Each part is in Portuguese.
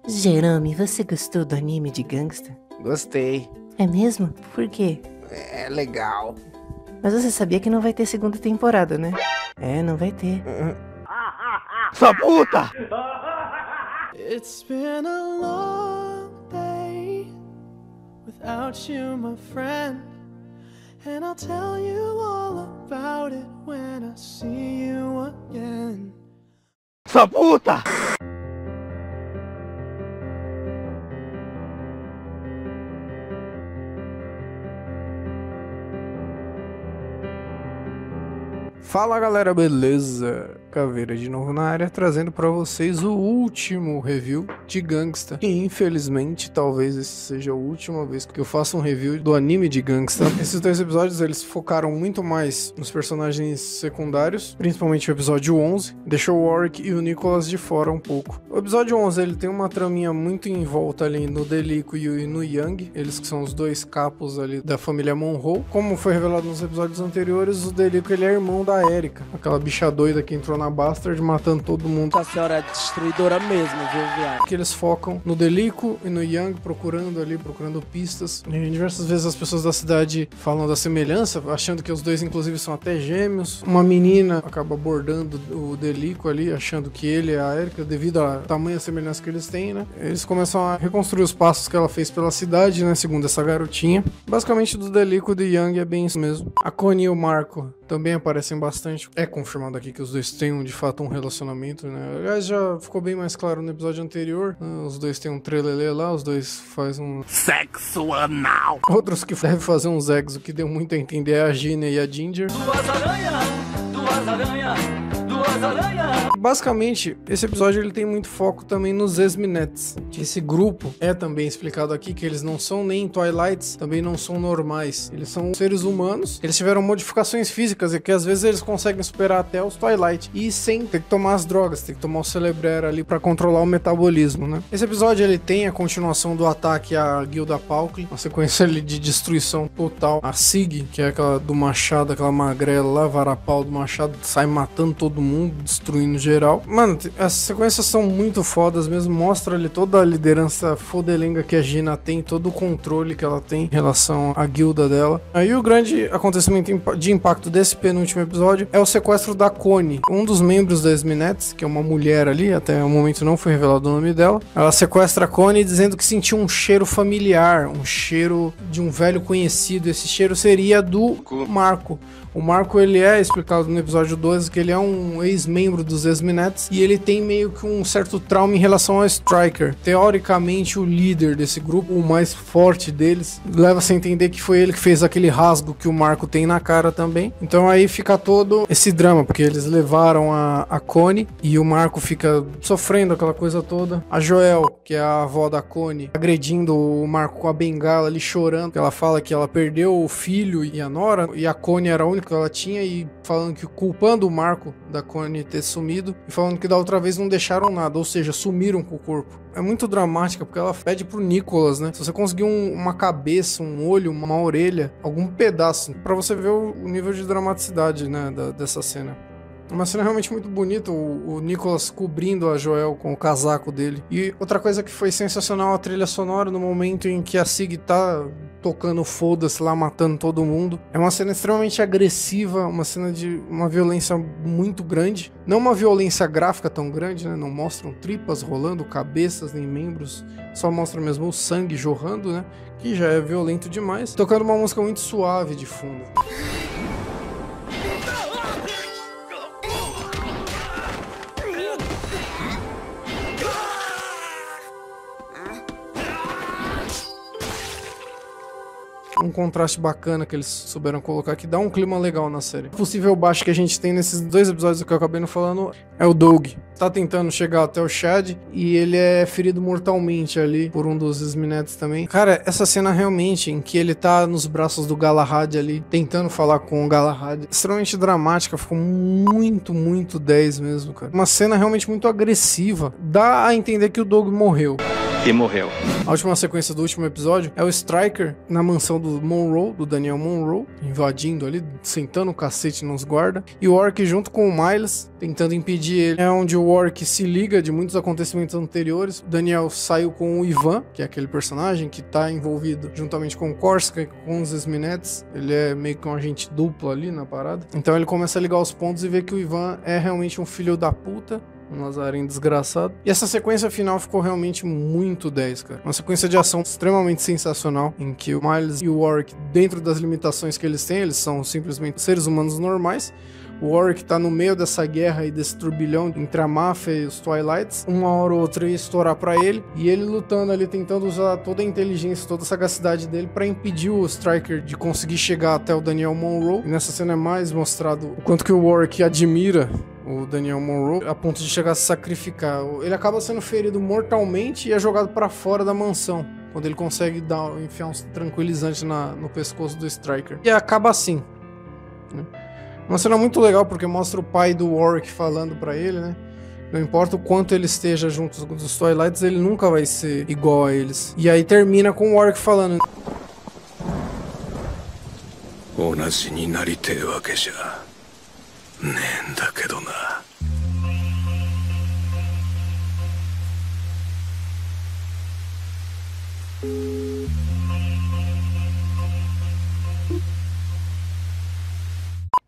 Jerome, você gostou do anime de gangsta? Gostei. É mesmo? Por quê? É legal. Mas você sabia que não vai ter segunda temporada, né? É, não vai ter. Sua puta! It's been a long day without you, my friend, and I'll tell you all about it when I see you again. Sua puta! Fala galera, beleza? Caveira de novo na área, trazendo pra vocês o último review de Gangsta. E infelizmente, talvez esse seja a última vez que eu faço um review do anime de Gangsta. Esses dois episódios, eles focaram muito mais nos personagens secundários, principalmente o episódio 11, deixou o Warwick e o Nicholas de fora um pouco. O episódio 11, ele tem uma traminha muito em volta ali no Delico e no Young, eles que são os dois capos ali da família Monroe. Como foi revelado nos episódios anteriores, o Delico, ele é irmão da Erika, aquela bicha doida que entrou na Bastard matando todo mundo. A senhora é destruidora mesmo, viu, viado? Que eles focam no Delico e no Young, procurando pistas. E diversas vezes as pessoas da cidade falam da semelhança, achando que os dois inclusive são até gêmeos. Uma menina acaba abordando o Delico ali, achando que ele é a Erika, devido à tamanha semelhança que eles têm, né? Eles começam a reconstruir os passos que ela fez pela cidade, né? Segundo essa garotinha. Basicamente, do Delico e do Young é bem isso mesmo. A Connie e o Marco também aparecem bastante. É confirmado aqui que os dois têm de fato um relacionamento, né? Aliás, já ficou bem mais claro no episódio anterior. Os dois têm um trelelê lá, os dois fazem um Sexo anal. Outros que devem fazer uns eggs, o que deu muito a entender é a Gina e a Ginger. Duas aranhas, duas aranhas, duas aranhas. Basicamente, esse episódio ele tem muito foco também nos Esminettes. Esse grupo é também explicado aqui que eles não são nem Twilights, também não são normais. Eles são seres humanos, eles tiveram modificações físicas e que às vezes eles conseguem superar até os Twilight. E sem ter que tomar as drogas, tem que tomar o Celebraer ali pra controlar o metabolismo, né? Esse episódio ele tem a continuação do ataque à Guilda Paukley, uma sequência ali de destruição total. A Sig, que é aquela do machado, aquela magrela lá, varapau do machado, sai matando todo mundo, destruindo geral. Mano, as sequências são muito fodas mesmo, mostra ali toda a liderança fodelenga que a Gina tem, todo o controle que ela tem em relação à guilda dela. Aí o grande acontecimento de impacto desse penúltimo episódio é o sequestro da Connie, um dos membros da Esminettes, que é uma mulher ali, até o momento não foi revelado o nome dela. Ela sequestra a Connie dizendo que sentiu um cheiro familiar, um cheiro de um velho conhecido. Esse cheiro seria do Marco. O Marco, ele é explicado no episódio 12 que ele é um ex-membro dos Esminettes e ele tem meio que um certo trauma em relação ao Striker. Teoricamente, o líder desse grupo, o mais forte deles, leva-se a entender que foi ele que fez aquele rasgo que o Marco tem na cara também. Então aí fica todo esse drama, porque eles levaram a Connie e o Marco fica sofrendo aquela coisa toda. A Joelle, que é a avó da Connie, agredindo o Marco com a bengala ali, chorando. Ela fala que ela perdeu o filho e a nora, e a Connie era a única que ela tinha, e falando que culpando o Marco da Connie ter sumido e falando que da outra vez não deixaram nada, ou seja, sumiram com o corpo. É muito dramática porque ela pede pro Nicholas, né? Se você conseguir uma cabeça, um olho, uma orelha, algum pedaço, pra você ver o nível de dramaticidade, né, dessa cena. Uma cena realmente muito bonita, o Nicholas cobrindo a Joelle com o casaco dele. E outra coisa que foi sensacional, a trilha sonora no momento em que a Sig tá tocando foda-se lá, matando todo mundo. É uma cena extremamente agressiva, uma cena de uma violência muito grande. Não uma violência gráfica tão grande, né? Não mostram tripas rolando, cabeças nem membros. Só mostra mesmo o sangue jorrando, né? Que já é violento demais. Tocando uma música muito suave de fundo. Um contraste bacana que eles souberam colocar, que dá um clima legal na série. O possível baixo que a gente tem nesses dois episódios que eu acabei não falando é o Doug. Tá tentando chegar até o Chad e ele é ferido mortalmente ali por um dos Esminettes também. Cara, essa cena realmente em que ele tá nos braços do Galahad ali, tentando falar com o Galahad, extremamente dramática, ficou muito 10 mesmo, cara. Uma cena realmente muito agressiva. Dá a entender que o Doug morreu. E morreu. A última sequência do último episódio é o Stryker na mansão do Monroe, do Daniel Monroe, invadindo ali, sentando o cacete nos guarda. E o Warwick junto com o Miles, tentando impedir ele. É onde o Warwick se liga de muitos acontecimentos anteriores. O Daniel saiu com o Ivan, que é aquele personagem que tá envolvido juntamente com o Corsica e com os Esminettes. Ele é meio que um agente duplo ali na parada. Então ele começa a ligar os pontos e vê que o Ivan é realmente um filho da puta, um Nazarenho desgraçado. E essa sequência final ficou realmente muito 10, cara. Uma sequência de ação extremamente sensacional, em que o Miles e o Warwick, dentro das limitações que eles têm, eles são simplesmente seres humanos normais. O Warwick tá no meio dessa guerra e desse turbilhão entre a máfia e os Twilights. Uma hora ou outra ia estourar pra ele, e ele lutando ali, tentando usar toda a inteligência, toda a sagacidade dele pra impedir o Stryker de conseguir chegar até o Daniel Monroe. E nessa cena é mais mostrado o quanto que o Warwick admira o Daniel Monroe, a ponto de chegar a se sacrificar. Ele acaba sendo ferido mortalmente e é jogado pra fora da mansão, quando ele consegue enfiar um tranquilizante no pescoço do Stryker. E acaba assim, né? Uma cena muito legal, porque mostra o pai do Warwick falando pra ele, né? Não importa o quanto ele esteja junto dos Twilights, ele nunca vai ser igual a eles. E aí termina com o Warwick falando: 同じになりてえわけじゃねえんだけどな。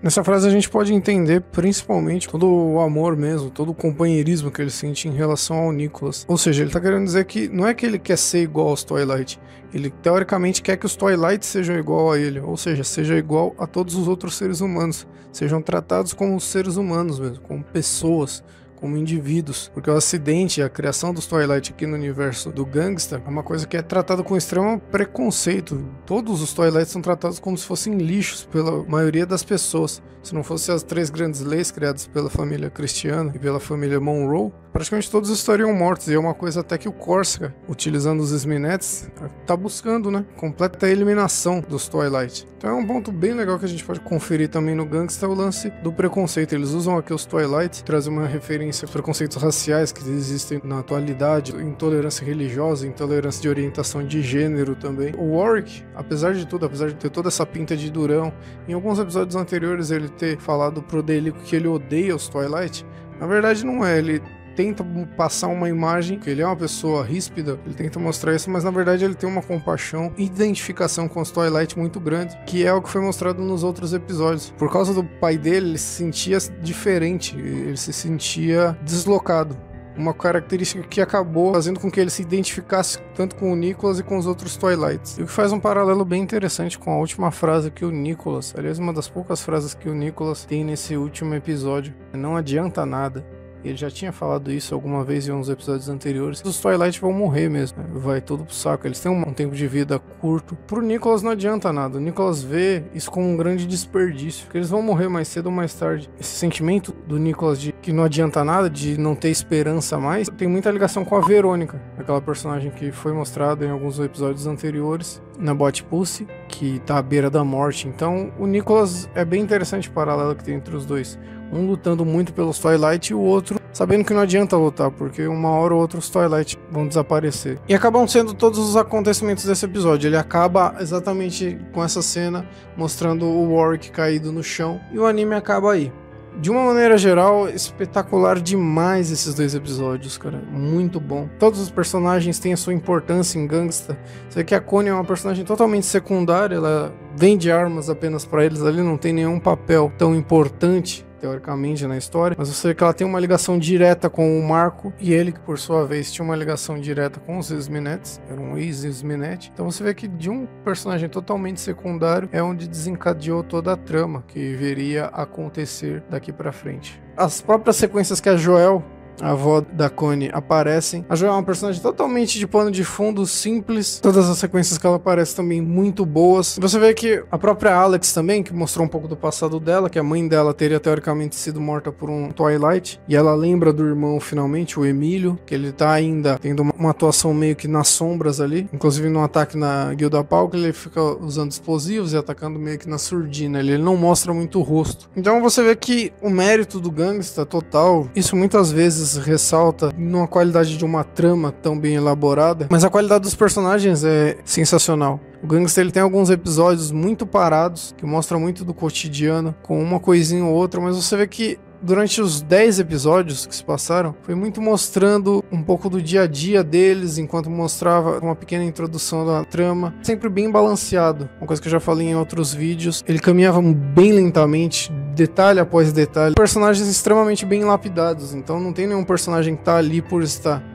Nessa frase a gente pode entender principalmente todo o amor mesmo, todo o companheirismo que ele sente em relação ao Nicholas. Ou seja, ele tá querendo dizer que não é que ele quer ser igual aos Twilight, ele teoricamente quer que os Twilight sejam igual a ele, ou seja, seja igual a todos os outros seres humanos, sejam tratados como seres humanos mesmo, como pessoas, como indivíduos, porque o acidente, a criação dos Twilight aqui no universo do Gangsta é uma coisa que é tratada com extremo preconceito. Todos os Twilight são tratados como se fossem lixos pela maioria das pessoas. Se não fossem as 3 grandes leis criadas pela família Cristiana e pela família Monroe, praticamente todos estariam mortos. E é uma coisa até que o Corsica, utilizando os Esminettes, tá buscando, né? Completa eliminação dos Twilight. Então é um ponto bem legal que a gente pode conferir também no Gangsta, o lance do preconceito. Eles usam aqui os Twilight, trazem uma referência a preconceitos raciais que existem na atualidade, intolerância religiosa, intolerância de orientação de gênero também. O Warwick, apesar de tudo, apesar de ter toda essa pinta de durão, em alguns episódios anteriores ele ter falado pro Delico que ele odeia os Twilight, na verdade não é, ele tenta passar uma imagem que ele é uma pessoa ríspida, ele tenta mostrar isso, mas na verdade ele tem uma compaixão e identificação com os Twilight muito grande, que é o que foi mostrado nos outros episódios. Por causa do pai dele, ele se sentia diferente, ele se sentia deslocado. Uma característica que acabou fazendo com que ele se identificasse tanto com o Nicholas e com os outros Twilights. E o que faz um paralelo bem interessante com a última frase que o Nicholas, aliás, uma das poucas frases que o Nicholas tem nesse último episódio: não adianta nada. Ele já tinha falado isso alguma vez em uns episódios anteriores. Os Twilight vão morrer mesmo, né? Vai tudo pro saco. Eles têm um tempo de vida curto. Pro Nicholas não adianta nada. O Nicholas vê isso como um grande desperdício, porque eles vão morrer mais cedo ou mais tarde. Esse sentimento do Nicholas de que não adianta nada, de não ter esperança mais, tem muita ligação com a Verônica, aquela personagem que foi mostrada em alguns episódios anteriores na Bot Pussy, que tá à beira da morte. Então o Nicholas é bem interessante o paralelo que tem entre os dois. Um lutando muito pelos Twilight e o outro sabendo que não adianta lutar, porque uma hora ou outra os Twilight vão desaparecer. E acabam sendo todos os acontecimentos desse episódio. Ele acaba exatamente com essa cena, mostrando o Warwick caído no chão, e o anime acaba aí. De uma maneira geral, espetacular demais esses 2 episódios, cara. Muito bom. Todos os personagens têm a sua importância em Gangsta. Você vê que a Connie é uma personagem totalmente secundária, ela vende armas apenas pra eles ali, não tem nenhum papel tão importante teoricamente na história, mas você vê que ela tem uma ligação direta com o Marco, e ele que por sua vez tinha uma ligação direta com os Esminettes, era um ex-Esminette. Então você vê que de um personagem totalmente secundário é onde desencadeou toda a trama que viria a acontecer daqui pra frente. As próprias sequências que a Joelle, a avó da Connie, aparecem. A Joelle é uma personagem totalmente de pano de fundo, simples. Todas as sequências que ela aparece também muito boas. Você vê que a própria Alex também, que mostrou um pouco do passado dela, que a mãe dela teria teoricamente sido morta por um Twilight, e ela lembra do irmão finalmente, o Emílio, que ele tá ainda tendo uma atuação meio que nas sombras ali, inclusive no ataque na Guilda Pau, que ele fica usando explosivos e atacando meio que na surdina, ele não mostra muito o rosto. Então você vê que o mérito do Gangsta total, isso muitas vezes vezes ressalta numa qualidade de uma trama tão bem elaborada, mas a qualidade dos personagens é sensacional. O Gangsta ele tem alguns episódios muito parados, que mostram muito do cotidiano, com uma coisinha ou outra, mas você vê que durante os 10 episódios que se passaram, foi muito mostrando um pouco do dia a dia deles, enquanto mostrava uma pequena introdução da trama, sempre bem balanceado, uma coisa que eu já falei em outros vídeos. Ele caminhava bem lentamente, detalhe após detalhe, personagens extremamente bem lapidados, então não tem nenhum personagem que tá ali por estar.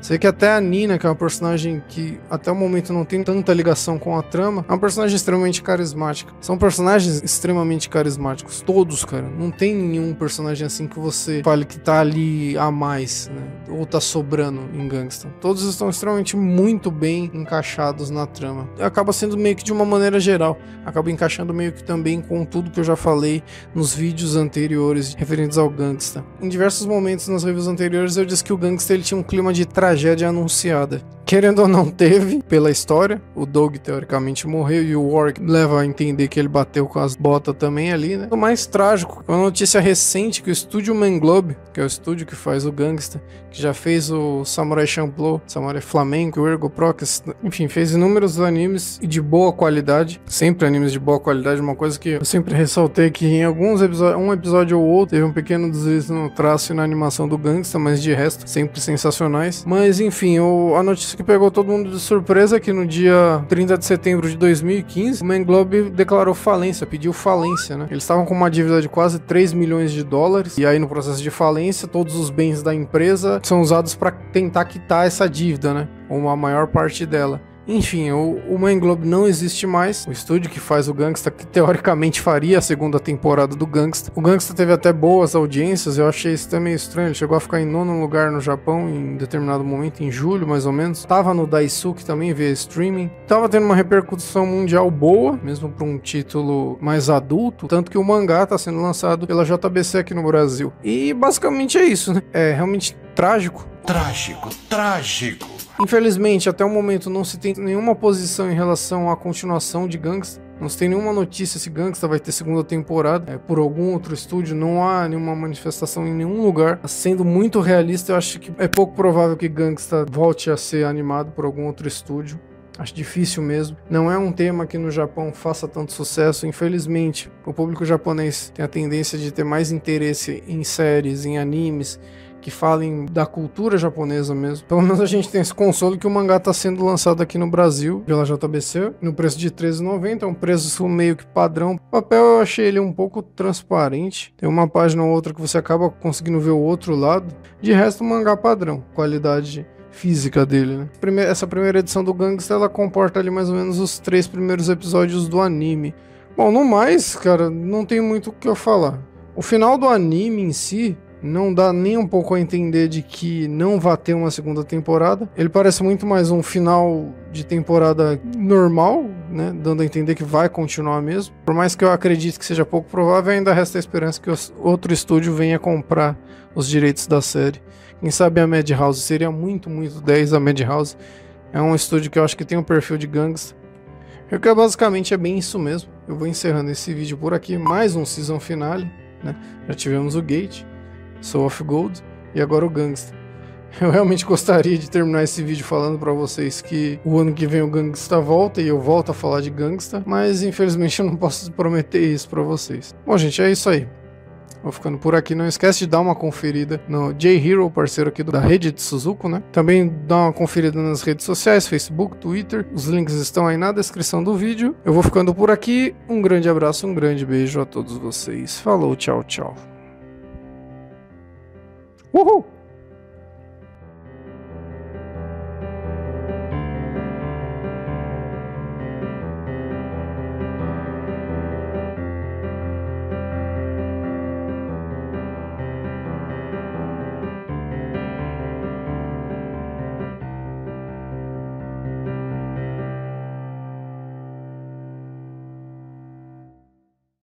Sei que até a Nina, que é uma personagem que até o momento não tem tanta ligação com a trama, é uma personagem extremamente carismática. São personagens extremamente carismáticos, todos, cara. Não tem nenhum personagem assim que você fale que tá ali a mais, né? Ou tá sobrando em Gangsta. Todos estão extremamente muito bem encaixados na trama. Acaba sendo meio que de uma maneira geral. Acaba encaixando meio que também com tudo que eu já falei nos vídeos anteriores referentes ao Gangsta. Em diversos momentos nas reviews anteriores eu disse que o Gangsta ele tinha um clima de tragédia anunciada. Querendo ou não teve, pela história. O Doug teoricamente morreu e o Warwick leva a entender que ele bateu com as botas também ali, né? O mais trágico, uma notícia recente que o estúdio Manglobe, que é o estúdio que faz o Gangsta, que já fez o Samurai Champloo, Samurai Flamenco, o Ergo Proc, enfim, fez inúmeros animes e de boa qualidade, sempre animes de boa qualidade, uma coisa que eu sempre ressaltei que em alguns episódios, um episódio ou outro, teve um pequeno deslize no traço e na animação do Gangsta, mas de resto, sempre sensacionais. Mas enfim, a notícia que pegou todo mundo de surpresa é que no dia 30 de setembro de 2015, o Manglobe declarou falência, pediu falência, né? Eles estavam com uma dívida de quase 3 milhões de dólares, e aí no processo de falência, todos os bens da empresa são usados para tentar quitar essa dívida, né? Ou a maior parte dela. Enfim, o Manglobe não existe mais, o estúdio que faz o Gangsta, que teoricamente faria a segunda temporada do Gangsta. O Gangsta teve até boas audiências, eu achei isso também estranho, ele chegou a ficar em 9º lugar no Japão em determinado momento, em julho mais ou menos. Tava no Daisuke também, via streaming. Tava tendo uma repercussão mundial boa, mesmo para um título mais adulto, tanto que o mangá tá sendo lançado pela JBC aqui no Brasil. E basicamente é isso, né? É realmente trágico. Trágico. Infelizmente, até o momento não se tem nenhuma posição em relação à continuação de Gangsta. Não se tem nenhuma notícia se Gangsta vai ter segunda temporada por algum outro estúdio. Não há nenhuma manifestação em nenhum lugar. Sendo muito realista, eu acho que é pouco provável que Gangsta volte a ser animado por algum outro estúdio. Acho difícil mesmo. Não é um tema que no Japão faça tanto sucesso. Infelizmente, o público japonês tem a tendência de ter mais interesse em séries, em animes, que falem da cultura japonesa mesmo. Pelo menos a gente tem esse consolo que o mangá está sendo lançado aqui no Brasil pela JBC no preço de R$13,90, é um preço meio que padrão. O papel eu achei ele um pouco transparente, tem uma página ou outra que você acaba conseguindo ver o outro lado. De resto, o mangá padrão, qualidade física dele, né? Essa primeira edição do Gangsta, ela comporta ali mais ou menos os 3 primeiros episódios do anime. Bom, no mais, cara, não tem muito o que eu falar. O final do anime em si não dá nem um pouco a entender de que não vai ter uma segunda temporada. Ele parece muito mais um final de temporada normal, né? Dando a entender que vai continuar mesmo. Por mais que eu acredite que seja pouco provável, ainda resta a esperança que outro estúdio venha comprar os direitos da série. Quem sabe a Madhouse seria muito 10. A Madhouse é um estúdio que eu acho que tem um perfil de Gangsta. Que basicamente é bem isso mesmo. Eu vou encerrando esse vídeo por aqui. Mais um season finale, né? Já tivemos o Gate, Soul of Gold e agora o Gangsta. Eu realmente gostaria de terminar esse vídeo falando pra vocês que o ano que vem o Gangsta volta e eu volto a falar de Gangsta, mas infelizmente eu não posso prometer isso pra vocês. Bom, gente, é isso aí. Vou ficando por aqui. Não esquece de dar uma conferida no J-Hero, parceiro aqui da rede de Suzuko, né? Também dá uma conferida nas redes sociais, Facebook, Twitter. Os links estão aí na descrição do vídeo. Eu vou ficando por aqui. Um grande abraço, um grande beijo a todos vocês. Falou, tchau, tchau. Uhul!